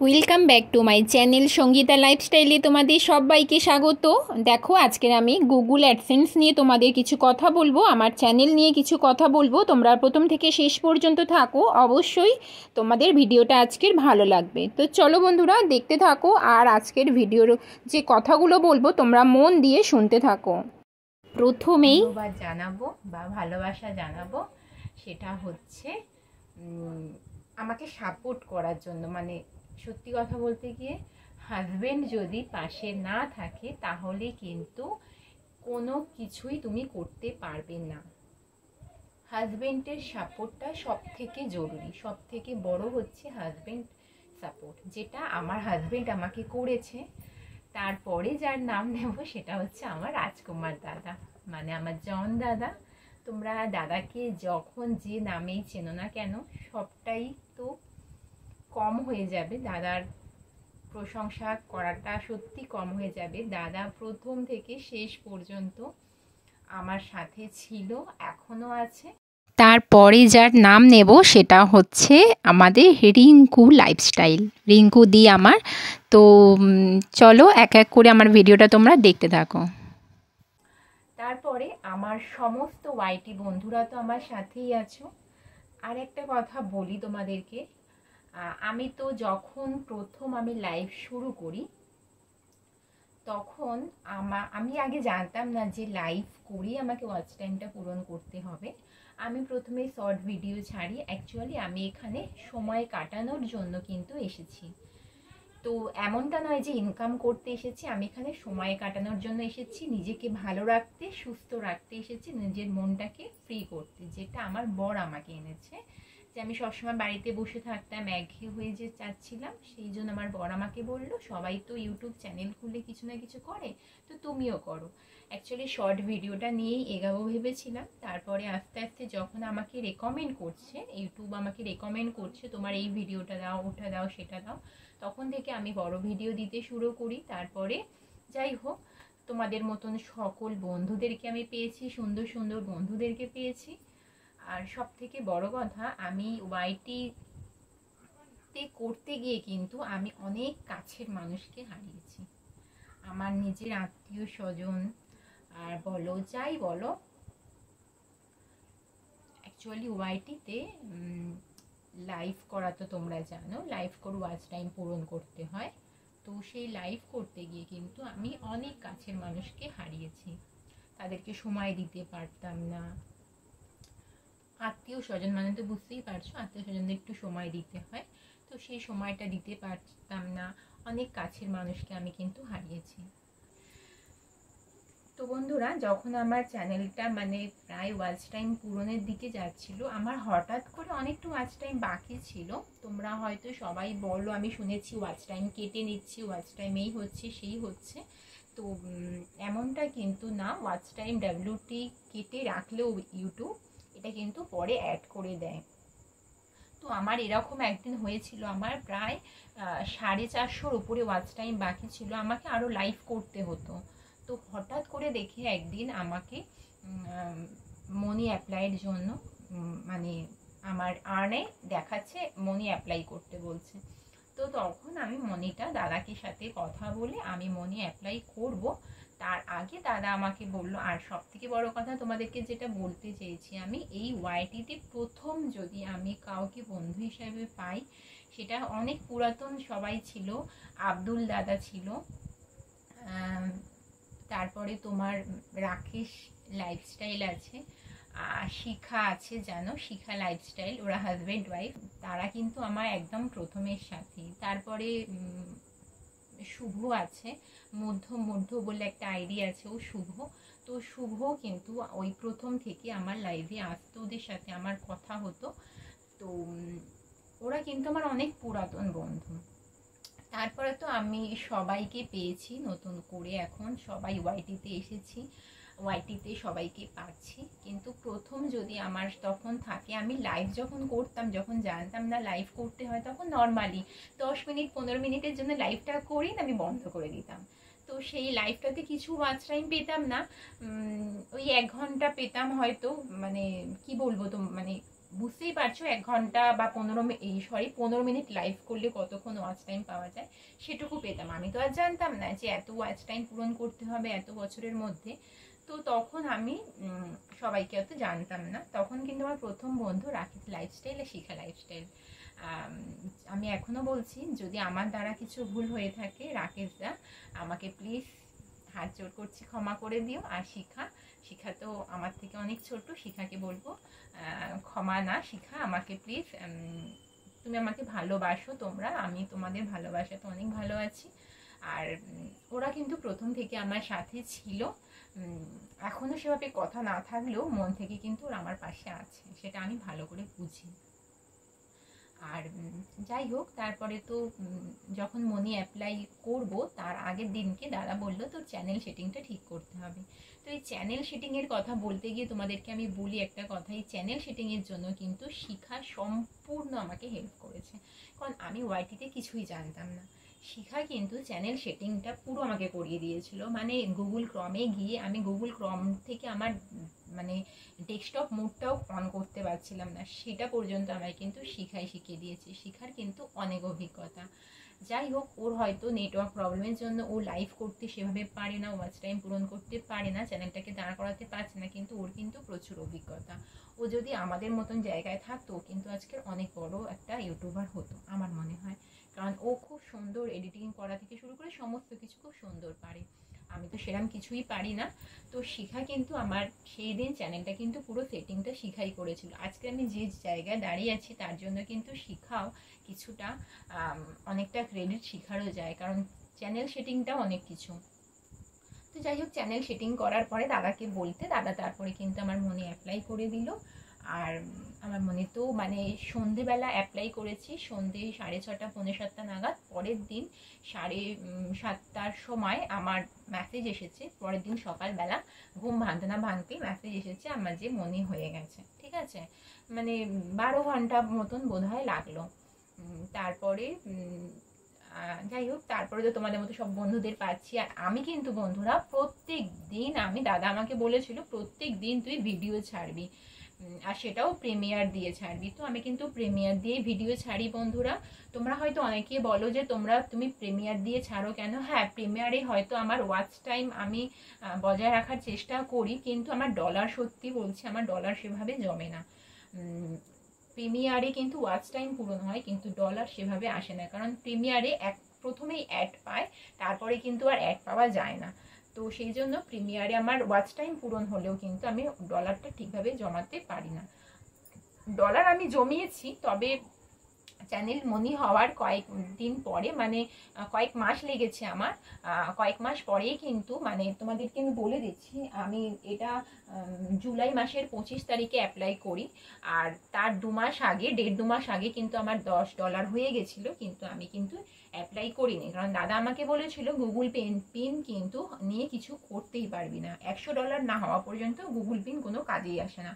Welcome back to my channel Sangeeta লাইফস্টাইলে তোমাদের সবাইকে স্বাগত। দেখো আজকের আমি গুগল অ্যাডসেন্স নিয়ে তোমাদের কিছু কথা বলবো, আমার চ্যানেল নিয়ে কিছু কথা বলবো। তোমরা প্রথম থেকে শেষ পর্যন্ত থাকো, অবশ্যই তোমাদের ভিডিওটা আজকের ভালো লাগবে। তো চলো বন্ধুরা দেখতে থাকো, আর আজকের ভিডিওর যে কথাগুলো বলবো তোমরা মন দিয়ে শুনতে থাকো। প্রথমেই ধন্যবাদ জানাবো বা ভালোবাসা জানাবো, সেটা হচ্ছে আমাকে সাপোর্ট করার জন্য। মানে সত্যি কথা বলতে গিয়ে হাজবেন্ড যদি পাশে না থাকে তাহলে কিন্তু কোনো কিছুই তুমি করতে পারবে না। হাজবেন্ডের সাপোর্টটা সব থেকে জরুরি, সব থেকে বড় হচ্ছে হাজবেন্ড সাপোর্ট, যেটা আমার হাজবেন্ড আমাকে করেছে। তারপরে যার নাম নেব সেটা হচ্ছে আমার রাজকুমার দাদা, মানে আমার জন দাদা। তোমরা দাদাকে যখন যে নামেই চেনো না কেন, সবটাই তো কম হয়ে যাবে। দাদার প্রশংসা করাটা সত্যি কম হয়ে যাবে। দাদা প্রথম থেকে শেষ পর্যন্ত আমার সাথে ছিল, এখনো আছে। তারপরে যার নাম নেব সেটা হচ্ছে আমাদের রিঙ্কু লাইফস্টাইল, রিঙ্কু দি আমার। তো চলো এক এক করে আমার ভিডিওটা তোমরা দেখতে থাকো। তারপরে আমার সমস্ত ওয়াইটি বন্ধুরা তো আমার সাথেই আছো। আর একটা কথা বলি তোমাদেরকে, আমি তো যখন প্রথম আমি লাইভ শুরু করি তখন আমি আগে জানতাম না যে লাইভ করেই আমাকে ওয়াচ টাইমটা পূরণ করতে হবে। আমি প্রথমে শর্ট ভিডিও ছাড়ি। অ্যাকচুয়ালি আমি এখানে সময় কাটানোর জন্য কিন্তু এসেছি। তো এমনটা নয় যে ইনকাম করতে এসেছি, আমি এখানে সময় কাটানোর জন্য এসেছি, নিজেকে ভালো রাখতে, সুস্থ রাখতে এসেছি, নিজের মনটাকে ফ্রি করতে, যেটা আমার বর আমাকে এনেছে। যে আমি সবসময় বাড়িতে বসে থাকতাম, একঘেয়ে হয়ে যে চাচ্ছিলাম, সেই জন্য আমার বর আমাকে বললো সবাই তো ইউটিউব চ্যানেল খুলে কিছু না কিছু করে, তো তুমিও করো। অ্যাকচুয়ালি শর্ট ভিডিওটা নিয়েই এগাবো ভেবেছিলাম। তারপরে আস্তে আস্তে যখন আমাকে রেকমেন্ড করছে, ইউটিউব আমাকে রেকমেন্ড করছে তোমার এই ভিডিওটা দাও, ওটা দাও, সেটা দাও, তখন থেকে আমি বড় ভিডিও দিতে শুরু করি। তারপরে যাই হোক, তোমাদের মতন সকল বন্ধুদেরকে আমি পেয়েছি, সুন্দর সুন্দর বন্ধুদেরকে পেয়েছি। আর সব থেকে বড় কথা, আমি ওয়াইটিতে করতে গিয়ে কিন্তু আমি অনেক কাছের মানুষকে হারিয়েছি। আমার নিজের আত্মীয় স্বজন আর বলো, যাই বলো, অ্যাকচুয়ালি ওয়াইটিতে লাইভ করা তো তোমরা জানো, লাইভ করে ওয়াচ টাইম পূরণ করতে হয়। তো সেই লাইভ করতে গিয়ে কিন্তু আমি অনেক কাছের মানুষকে হারিয়েছি, তাদেরকে সময় দিতে পারতাম না। আত্মীয় স্বজন মানে তো বুঝতেই পারছো, আত্মীয় স্বজনদের একটু সময় দিতে হয়, তো সেই সময়টা দিতে পারতাম না। অনেক কাছের মানুষকে আমি কিন্তু হারিয়েছি। তো বন্ধুরা, যখন আমার চ্যানেলটা মানে প্রায় ওয়াচ টাইম পূরণের দিকে যাচ্ছিল, আমার হঠাৎ করে অনেকটা ওয়াচ টাইম বাকি ছিল। তোমরা হয়তো সবাই বলো, আমি শুনেছি ওয়াচ টাইম কেটে নিচ্ছি, ওয়াচ টাইম এই হচ্ছে সেই হচ্ছে। তো এমনটা কিন্তু না, ওয়াচ টাইম ডাব্লিউটি কেটে রাখলেও ইউটিউব এটা কিন্তু পরে অ্যাড করে দেয়। তো আমার এরকম একদিন হয়েছিল, আমার প্রায় 450-র উপরে ওয়াচ টাইম বাকি ছিল, আমাকে আরও লাইভ করতে হতো। তো হঠাৎ করে দেখে একদিন আমাকে মানি অ্যাপ্লাইয়ের জন্য মানে আমার আর্নে দেখাচ্ছে মানি অ্যাপ্লাই করতে বলছে। তো তখন আমি মনিটা দাদাকে সাথে কথা বলে আমি মানি অ্যাপ্লাই করব। তার আগে দাদা আমাকে বলল, আর সব থেকে বড় কথা তোমাদেরকে যেটা বলতে চেয়েছি, আমি এই ওয়াইটিতে প্রথম যদি আমি কাউকে বন্ধু হিসাবে পাই, সেটা অনেক পুরাতন সবাই ছিল। আব্দুল দাদা ছিল, তারপরে তোমার রাকেশ লাইফস্টাইল আছে, শিখা আছে, জানো শিখা লাইফস্টাইল, ওরা হাজব্যান্ড ওয়াইফ, তারা কিন্তু আমার একদম প্রথমের সাথী। তারপরে শুভ আছে, মধ্য বলে একটা আইডি আছে, ও শুভ। তো শুভ কিন্তু ওই প্রথম থেকে আমার লাইভে আসতো, ওদের সাথে আমার কথা হতো। তো ওরা কিন্তু আমার অনেক পুরাতন বন্ধু। তারপরে তো আমি সবাইকে পেয়েছি নতুন করে, এখন সবাই ওয়াইটিতে এসেছি, ওয়াইটিতে সবাইকে পাচ্ছি। কিন্তু প্রথম যদি আমার তখন থাকে, আমি লাইভ যখন করতাম, যখন জানতাম না লাইভ করতে হয়, তখন নর্মালি 10 মিনিট 15 মিনিটের জন্য লাইভটা করি, আমি বন্ধ করে দিতাম। তো সেই লাইভটাতে কিছু ওয়াচ টাইম পেতাম না, ওই 1 ঘন্টা পেতাম হয়তো। মানে কি বলবো, তো মানে বুঝতেই পারছো 1 ঘন্টা বা 15 মিনিট লাইভ করলে কতক্ষণ ওয়াচ টাইম পাওয়া যায়, সেটুকু পেতাম। আমি তো আর জানতাম না যে এত ওয়াচ টাইম পূরণ করতে হবে এত বছরের মধ্যে। তো তখন আমি সবাইকে অত জানতাম না। তখন কিন্তু আমার প্রথম বন্ধু রাকিব লাইফস্টাইল আর শিখা লাইফস্টাইল। আমি এখনো বলছি, যদি আমার দ্বারা কিছু ভুল হয়ে থাকে রাকেশদা, আমাকে প্লিজ হাত জোড় করছি ক্ষমা করে দিও। আর শিখা তো আমার থেকে অনেক ছোট, শিখাকে বলবো ক্ষমা না শিখা, আমাকে প্লিজ তুমি আমাকে ভালোবাসো তোমরা, আমি তোমাদের ভালোবাসাতে অনেক ভালো আছি। আর ওরা কিন্তু প্রথম থেকে আমার সাথে ছিল, এখনো সেভাবে কথা না থাকলেও মন থেকে কিন্তু ওরা আমার পাশে আছে, সেটা আমি ভালো করে বুঝি। আর যাই হোক, তারপরে তো যখন মনি অ্যাপ্লাই করব তার আগের দিনকে দাদা বললো তোর চ্যানেল সেটিংটা ঠিক করতে হবে। তো এই চ্যানেল সেটিংয়ের কথা বলতে গিয়ে তোমাদেরকে আমি বলি একটা কথা, এই চ্যানেল সেটিংয়ের জন্য কিন্তু শিখা সম্পূর্ণ আমাকে হেল্প করেছে, কারণ আমি ওয়াইটিতে কিছুই জানতাম না। শিখা কিন্তু চ্যানেল সেটিংটা পুরো আমাকে করিয়ে দিয়েছিল। মানে গুগল ক্রমে গিয়ে আমি গুগল ক্রম থেকে আমার মানে ডেস্কটপ মোডটাও অন করতে পারছিলাম না, সেটা পর্যন্ত আমায় কিন্তু শিখাই শিখিয়ে দিয়েছে। শিখার কিন্তু অনেক অভিজ্ঞতা। যাই হোক, ওর হয়তো নেটওয়ার্ক প্রবলেমের জন্য ও লাইভ করতে সেভাবে পারে না, ওয়াচ টাইম পূরণ করতে পারে না, চ্যানেলটাকে দাঁড় করাতে পারছে না, কিন্তু ওর কিন্তু প্রচুর অভিজ্ঞতা। ও যদি আমাদের মতন জায়গায় থাকতো কিন্তু আজকে অনেক বড় একটা ইউটিউবার হতো আমার মনে হয়, কারণ ও খুব সুন্দর এডিটিং করা থেকে শুরু করে সমস্ত কিছু খুব সুন্দর পারে। আমি তো সেরকম কিছুই পারি না। তো শিখা কিন্তু আমার সেই দিন চ্যানেলটা কিন্তু পুরো সেটিংটা শিখাই করেছিল। আজকে আমি যে জায়গায় দাঁড়িয়ে আছি তার জন্য কিন্তু শিখাও কিছুটা অনেকটা ক্রেডিট শিখারও যায়, কারণ চ্যানেল সেটিংটাও অনেক কিছু। তো যাই হোক, চ্যানেল সেটিং করার পরে দাদাকে বলতে দাদা তারপরে কিন্তু আমার মনে অ্যাপ্লাই করে দিল। আর আমার মনে তো মানে সন্ধেবেলা অ্যাপ্লাই করেছি, সন্ধে 6:30 6:45 নাগাদ। পরের দিন 7:30টার সময় আমার মেসেজ এসেছে, পরের দিন সকালবেলা ঘুম ভাঙতে না ভাঙতেই মেসেজ এসেছে আমার যে মনে হয়ে গেছে। ঠিক আছে, মানে 12 ঘন্টা মতন বোধহয় লাগলো। তারপরে যাই হোক, তারপরে তো তোমাদের মতো সব বন্ধুদের পাচ্ছি। আর আমি কিন্তু বন্ধুরা প্রত্যেক দিন, দাদা আমাকে বলেছিল প্রত্যেক দিন তুই ভিডিও ছাড়বি, আর সেটাও প্রিমিয়ার দিয়ে ছাড়বি। তো আমি কিন্তু প্রিমিয়ার দিয়ে ভিডিও ছাড়ি বন্ধুরা। তোমরা হয়তো অনেকে বলো যে তুমি প্রিমিয়ার দিয়ে ছাড়ো কেন। হ্যাঁ, প্রিমিয়ারে হয়তো আমার ওয়াচ টাইম আমি বজায় রাখার চেষ্টা করি, কিন্তু আমার ডলার, সত্যি বলছি, আমার ডলার সেভাবে জমে না। প্রিমিয়ারে কিন্তু ওয়াচ টাইম পূরণ হয়, কিন্তু ডলার সেভাবে আসে না, কারণ প্রিমিয়ারে প্রথমেই অ্যাড পায়, তারপরে কিন্তু আর অ্যাড পাওয়া যায় না। তো সেই জন্য প্রিমিয়ারে আমার ওয়াচ টাইম পূরণ হলেও কিন্তু আমি ডলারটা ঠিকভাবে জমাতে পারি না। ডলার আমি জমিয়েছি, তবে চ্যানেল মনি হওয়ার কয়েকদিন পরে, মানে কয়েক মাস লেগেছে আমার, কয়েক মাস পরেই কিন্তু, মানে তোমাদেরকে আমি বলে দিচ্ছি, আমি এটা জুলাই মাসের 25 তারিখে অ্যাপ্লাই করি। আর তার 2 মাস আগে, 1.5-2 মাস আগে কিন্তু আমার $10 হয়ে গেছিলো, কিন্তু আমি কিন্তু অ্যাপ্লাই করিনি, কারণ দাদা আমাকে বলেছিল গুগল পিন কিন্তু নিয়ে কিছু করতেই পারবি না, $100 না হওয়া পর্যন্ত গুগল পিন কোনো কাজেই আসে না।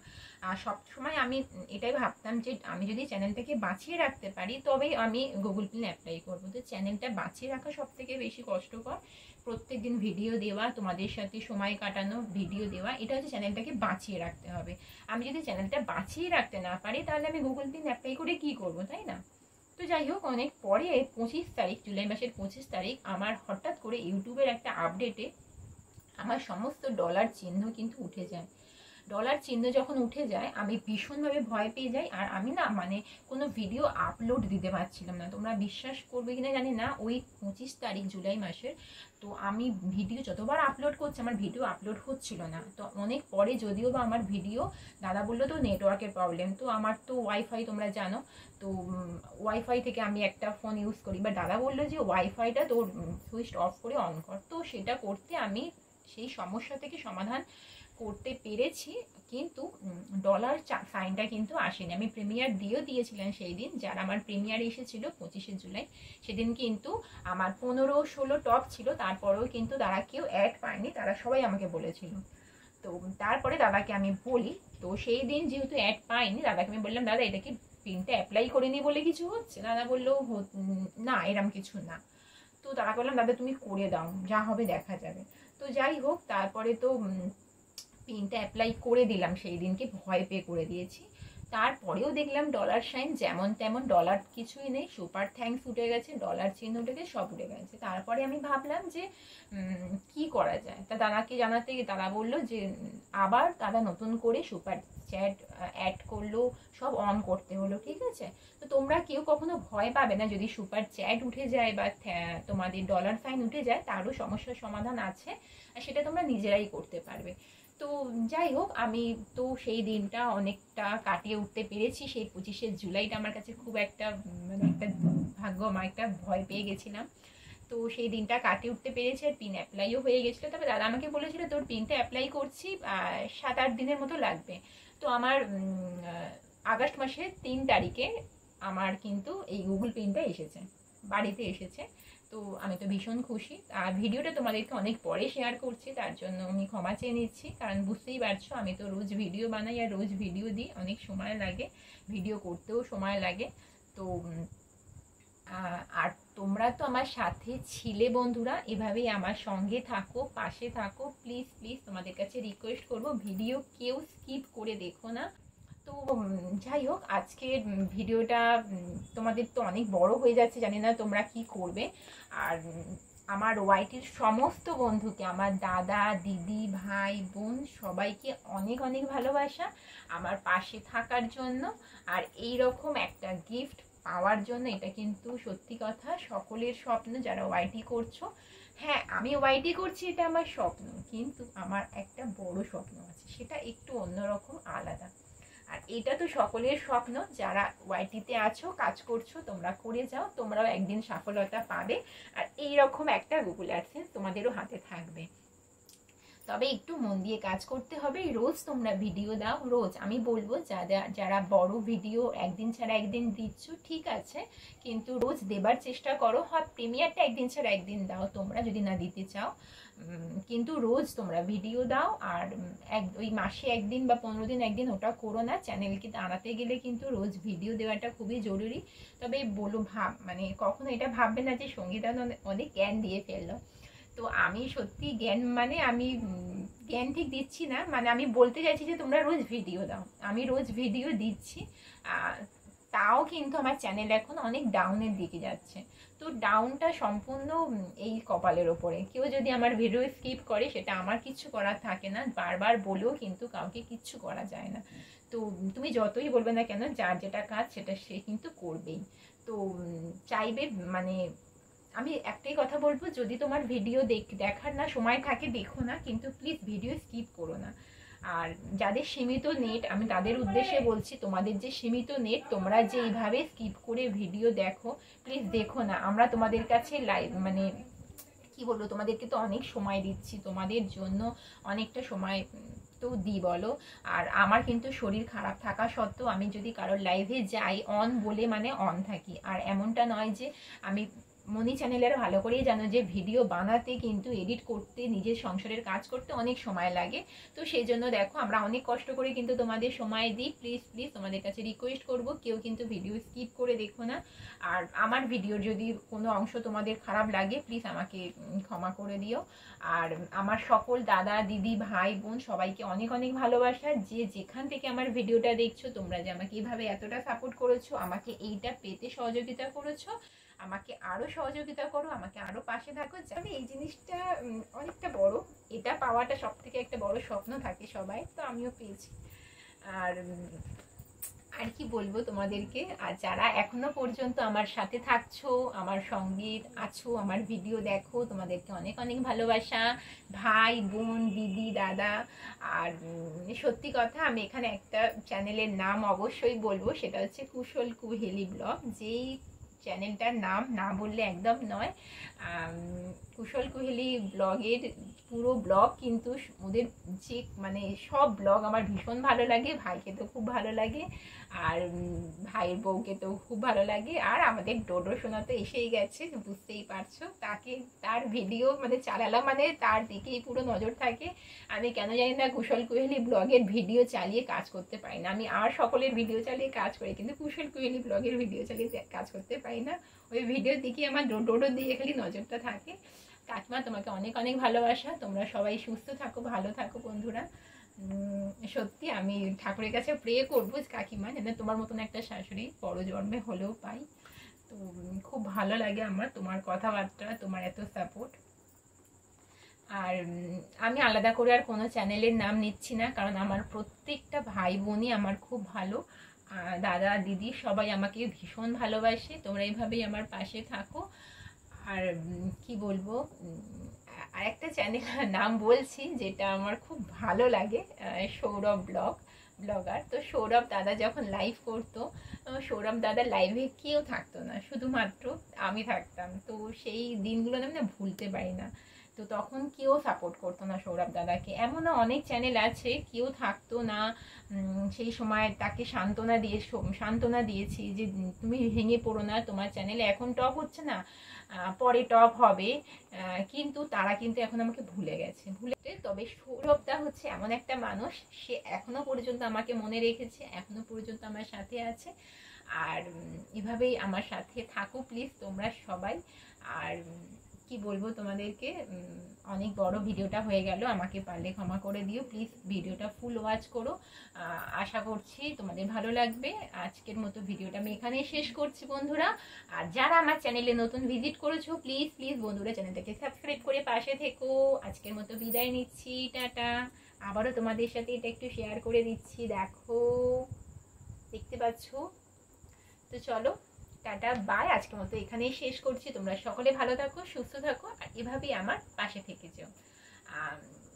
আর সবসময় আমি এটাই ভাবতাম যে আমি যদি চ্যানেলটাকে বাঁচিয়ে রাখতে পারি তবেই আমি গুগল পিন অ্যাপ্লাই করবো। তো চ্যানেলটা বাঁচিয়ে রাখা সব থেকে বেশি কষ্টকর। প্রত্যেক দিন ভিডিও দেওয়া, তোমাদের সাথে সময় কাটানো, ভিডিও দেওয়া, এটা হচ্ছে চ্যানেলটাকে বাঁচিয়ে রাখতে হবে। আমি যদি চ্যানেলটা বাঁচিয়ে রাখতে না পারি তাহলে আমি গুগল পিন অ্যাপ্লাই করে কি করবো, তাই না? তো যাই হোক, অনেক পরে 25 তারিখ, জুলাই মাসের 25 তারিখ আমার হঠাৎ করে ইউটিউবের একটা আপডেটে আমার সমস্ত ডলার চিহ্ন কিন্তু উঠে যায়। ডলার চিহ্ন যখন উঠে যায় আমি ভীষণভাবে ভয় পেয়ে যাই। আর আমি না, মানে কোনো ভিডিও আপলোড দিতে পারছিলাম না। তোমরা বিশ্বাস করবে কিনা জানি না, ওই 25 তারিখ জুলাই মাসের, তো আমি ভিডিও যতবার আপলোড করছি আমার ভিডিও আপলোড হচ্ছিল না। তো অনেক পরে যদিও বা আমার ভিডিও, দাদা বললো তো নেটওয়ার্কের প্রবলেম, তো আমার তো ওয়াইফাই তোমরা জানো, তো ওয়াইফাই থেকে আমি একটা ফোন ইউজ করি, বা দাদা বললো যে ওয়াইফাইটা তোর সুইচ অফ করে অন কর। তো সেটা করতে আমি সেই সমস্যা থেকে সমাধান করতে পেরেছি, কিন্তু ডলার সাইনটা কিন্তু আসেনি। আমি প্রিমিয়ার দিয়েছিলাম সেই দিন, যার আমার প্রিমিয়ার এসেছিল 25শে জুলাই, সেদিন কিন্তু আমার 15-16 টপ ছিল, তারপরেও কিন্তু তারা কেউ অ্যাড পায়নি, তারা সবাই আমাকে বলেছিল। তো তারপরে দাদাকে আমি বলি, তো সেই দিন যেহেতু অ্যাড পাইনি, দাদাকে আমি বললাম দাদা এটা কি পিনটা অ্যাপ্লাই করিনি বলে কিছু হচ্ছে? দাদা বললো না, এরম কিছু না। তো দাদা বললাম দাদা তুমি করে দাও, যা হবে দেখা যাবে। তো যাই হোক, তারপরে তো পিনটা অ্যাপ্লাই করে দিলাম, সেই দিনকে ভয় পেয়ে করে দিয়েছি। তারপরেও দেখলাম ডলার সাইন যেমন তেমন, ডলার কিছুই নেই, সুপার থ্যাঙ্কস উঠে গেছে, ডলার চিহ্ন উঠে গেছে, সব উঠে গেছে। তারপরে আমি ভাবলাম যে কি করা যায়। তা দাদাকে জানাতে দাদা বললো যে আবার তারা নতুন করে সুপার চ্যাট অ্যাড করলো, সব অন করতে হলো, ঠিক আছে। তো তোমরা কেউ কখনো ভয় পাবে না, যদি সুপার চ্যাট উঠে যায় বা তোমাদের ডলার সাইন উঠে যায়, তারও সমস্যার সমাধান আছে, আর সেটা তোমরা নিজেরাই করতে পারবে। তো যাই হোক, আমি তো সেই দিনটা অনেকটা কাটিয়ে উঠতে পেরেছি। সেই 25শে জুলাইটা আমার কাছে খুব একটা মানে একটা ভাগ্য, আমার একটা ভয় পেয়ে গেছিলাম। তো সেই দিনটা কাটিয়ে উঠতে পেরেছি, আর পিন অ্যাপ্লাইও হয়ে গেছিলো। তবে দাদা আমাকে বলেছিল তোর পিনটা অ্যাপ্লাই করছি 7-8 দিনের মতো লাগবে। তো আমার আগস্ট মাসের 3 তারিখে আমার কিন্তু এই গুগল পিনটা এসেছে, বাড়িতে এসেছে। তো আমি তো ভীষণ খুশি। আর ভিডিওটা তোমাদেরকে অনেক পরে শেয়ার করছি, তার জন্য আমি ক্ষমা চেয়ে নিচ্ছি, কারণ বুঝতেই পারছো আমি তো রোজ ভিডিও বানাই আর রোজ ভিডিও দিই, অনেক সময় লাগে, ভিডিও করতেও সময় লাগে। তো আর তোমরা তো আমার সাথে ছিলে বন্ধুরা, এভাবেই আমার সঙ্গে থাকো, পাশে থাকো, প্লিজ প্লিজ তোমাদের কাছে রিকোয়েস্ট করব, ভিডিও কেউ স্কিপ করে দেখো না। তো যাই হোক, আজকের ভিডিওটা তোমাদের তো অনেক বড় হয়ে যাচ্ছে, জানি না তোমরা কি করবে। আর আমার ওয়াইটির সমস্ত বন্ধুকে, আমার দাদা দিদি ভাই বোন সবাইকে অনেক অনেক ভালোবাসা আমার পাশে থাকার জন্য, আর এই রকম একটা গিফট পাওয়ার জন্য। এটা কিন্তু সত্যি কথা সকলের স্বপ্ন যারা ওয়াইটি করছো। হ্যাঁ, আমি ওয়াইটি করছি, এটা আমার স্বপ্ন, কিন্তু আমার একটা বড় স্বপ্ন আছে, সেটা একটু অন্যরকম, আলাদা। আর এটা তো সকলের স্বপ্ন, যারা ওয়াইটিতে আছো, কাজ করছো, তোমরা করে যাও, তোমরাও একদিন সফলতা পাবে, আর এইরকম একটা গুগল অ্যাডসেন্স তোমাদেরও হাতে থাকবে। তবে একটু মন দিয়ে কাজ করতে হবে, রোজ তোমরা ভিডিও দাও, রোজ। আমি বলবো যারা বড় ভিডিও একদিন ছাড়া একদিন দিচ্ছ, ঠিক আছে, কিন্তু রোজ দেবার চেষ্টা করো। হয় প্রিমিয়ারটা একদিন ছাড়া একদিন দাও তোমরা, যদি না দিতে চাও, কিন্তু রোজ তোমরা ভিডিও দাও। আর ওই মাসে একদিন বা 15 দিন একদিন ওটা করো না, চ্যানেলকে দাঁড়াতে গেলে কিন্তু রোজ ভিডিও দেওয়াটা খুবই জরুরি। তবে বলো মানে কখনো এটা ভাববে না যে সঙ্গীতা অনেক জ্ঞান দিয়ে ফেললো। তো আমি সত্যি জ্ঞান মানে আমি জ্ঞান ঠিক দিচ্ছি না, মানে আমি বলতে চাইছি যে তোমরা রোজ ভিডিও দাও, আমি রোজ ভিডিও দিচ্ছি। তাও কিন্তু আমার চ্যানেল এখন অনেক ডাউনের দিকে যাচ্ছে। তো ডাউনটা সম্পূর্ণ এই কপালের ওপরে, কেউ যদি আমার ভিডিও স্কিপ করে সেটা আমার কিচ্ছু করার থাকে না, বারবার বলেও কিন্তু কাউকে কিচ্ছু করা যায় না। তো তুমি যতই বলবে না কেন, যার যেটা কাজ সেটা সে কিন্তু করবেই। তো চাইবে মানে আমি একটাই কথা বলবো, যদি তোমার ভিডিও দেখার না সময় থাকে দেখো না, কিন্তু প্লিজ ভিডিও স্কিপ করো না। আর যাদের সীমিত নেট, আমি তাদের উদ্দেশ্যে বলছি, তোমাদের যে সীমিত নেট, তোমরা যে এইভাবে স্কিপ করে ভিডিও দেখো, প্লিজ দেখো না। আমরা তোমাদের কাছে লাইভ মানে কি বলবো, তোমাদেরকে তো অনেক সময় দিচ্ছি, তোমাদের জন্য অনেকটা সময় তো দিই বলো। আর আমার কিন্তু শরীর খারাপ থাকা সত্ত্বেও আমি যদি কারোর লাইভে যাই, অন বলে মানে অন থাকি। আর এমনটা নয় যে আমি মনি চ্যানেলের ভালো করেই জানো যে ভিডিও বানাতে কিন্তু এডিট করতে, নিজের সংসারের কাজ করতে অনেক সময় লাগে। তো সেই জন্য দেখো আমরা অনেক কষ্ট করে কিন্তু তোমাদের সময় দিই। প্লিজ প্লিজ তোমাদের কাছে রিকোয়েস্ট করব, কেউ কিন্তু ভিডিও স্কিপ করে দেখো না। আর আমার ভিডিওর যদি কোনো অংশ তোমাদের খারাপ লাগে, প্লিজ আমাকে ক্ষমা করে দিও। আর আমার সকল দাদা দিদি ভাই বোন সবাইকে অনেক অনেক ভালোবাসা, যে যেখান থেকে আমার ভিডিওটা দেখছো, তোমরা যে আমাকে এইভাবে এতটা সাপোর্ট করেছো, আমাকে এইটা পেতে সহযোগিতা করেছো, আমাকে আরো সহযোগিতা করো, আমাকে আরো পাশে থাকো। যাবে এই জিনিসটা অনেকটা বড়, এটা পাওয়াটা সব থেকে একটা বড় স্বপ্ন থাকে সবাই, তো আমিও পেয়েছি। আর আর কি বলবো তোমাদেরকে, আর যারা এখনো পর্যন্ত আমার সাথে থাকছো, আমার সঙ্গে আছো, আমার ভিডিও দেখো, তোমাদেরকে অনেক অনেক ভালোবাসা, ভাই বোন দিদি দাদা। আর সত্যি কথা, আমি এখানে একটা চ্যানেলের নাম অবশ্যই বলবো, সেটা হচ্ছে কুশল কুহেলি ব্লগ। যেই চ্যানেলটার নাম না বললে একদম নয়, কুশল কুহেলি ব্লগের পুরো ব্লগ কিন্তু ওদের যে মানে সব ব্লগ আমার ভীষণ ভালো লাগে, ভাইকে তো খুব ভালো লাগে, আর ভাইয়ের বউকে তো খুব ভালো লাগে। আর আমাদের ডোডো সোনা তো এসেই গেছে, বুঝতেই পারছো, তাকে তার ভিডিও মানে চালালাম মানে তার দিকেই পুরো নজর থাকে। আমি কেন জানি না কুশল কুহেলি ব্লগের ভিডিও চালিয়ে কাজ করতে পারি না। আমি আর সকলের ভিডিও চালিয়ে কাজ করি, কিন্তু কুশল কুহেলি ব্লগের ভিডিও চালিয়ে কাজ করতে পারি না। ওই ভিডিওর দিকে আমার ডোডো দিয়ে খালি নজরটা থাকে। কাকিমা তোমাকে অনেক অনেক ভালোবাসা, তোমরা সবাই সুস্থ থাকো, ভালো থাকো বন্ধুরা। সত্যি আমি ঠাকুরের কাছে প্রে করবো কাকিমা যেন তোমার মতন একটা শাশুড়ি বড় জন্মে হলেও পাই। তো খুব ভালো লাগে আমার তোমার কথাবার্তা, তোমার এত সাপোর্ট। আর আমি আলাদা করে আর কোনো চ্যানেলের নাম নিচ্ছি না, কারণ আমার প্রত্যেকটা ভাই বোনই আমার খুব ভালো, দাদা দিদি সবাই আমাকে ভীষণ ভালোবাসে। তোমরা এইভাবেই আমার পাশে থাকো। আর কি বলবো, আর একটা চ্যানেলের নাম বলছি যেটা আমার খুব ভালো লাগে, সৌরভ ব্লগার। তো সৌরভ দাদা যখন লাইভ করতো, সৌরভ দাদা লাইভে কেউ থাকতো না, শুধুমাত্র আমি থাকতাম। তো সেই দিনগুলো আমি না ভুলতে পারি না। তো তখন কেউ সাপোর্ট করতো না সৌরভ দাদাকে, এমনও অনেক চ্যানেল আছে কেউ থাকতো না। সেই সময় তাকে সান্ত্বনা দিয়েছি যে তুমি ভেঙে পড়ো না, তোমার চ্যানেলে এখন টপ হচ্ছে না, পরে টপ হবে। কিন্তু তারা কিন্তু এখন আমাকে ভুলে গেছে। তবে সৌরভদা হচ্ছে এমন একটা মানুষ, সে এখনো পর্যন্ত আমাকে মনে রেখেছে, এখনো পর্যন্ত আমার সাথে আছে। আর এভাবেই আমার সাথে থাকো প্লিজ তোমরা সবাই। আর কি বলবো তোমাদেরকে, অনেক বড় ভিডিওটা হয়ে গেল, আমাকে পারলে ক্ষমা করে দিও প্লিজ। ভিডিওটা ফুল ওয়াচ করো, আশা করছি তোমাদের ভালো লাগবে। আজকের মতো ভিডিওটা আমি এখানেই শেষ করছি বন্ধুরা। আর যারা আমার চ্যানেলে নতুন ভিজিট করেছো প্লিজ বন্ধুরা চ্যানেলটাকে সাবস্ক্রাইব করে পাশে থেকো। আজকের মতো বিদায় নিচ্ছি, টাটা। আবারও তোমাদের সাথে এটা একটু শেয়ার করে দিচ্ছি, দেখতে পাচ্ছ। তো চলো, টাটা বাই। আজকের মতো এখানেই শেষ করছি। তোমরা সকলে ভালো থাকো, সুস্থ থাকো, আর এভাবেই আমার পাশে থেকে যেও।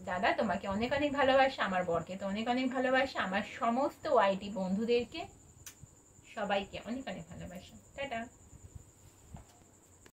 দাদা তোমাকে অনেক অনেক ভালোবাসা, আমার বরকে তো অনেক অনেক ভালোবাসা, আমার সমস্ত ওয়াইটি বন্ধুদেরকে সবাইকে অনেক অনেক ভালোবাসা। টাটা।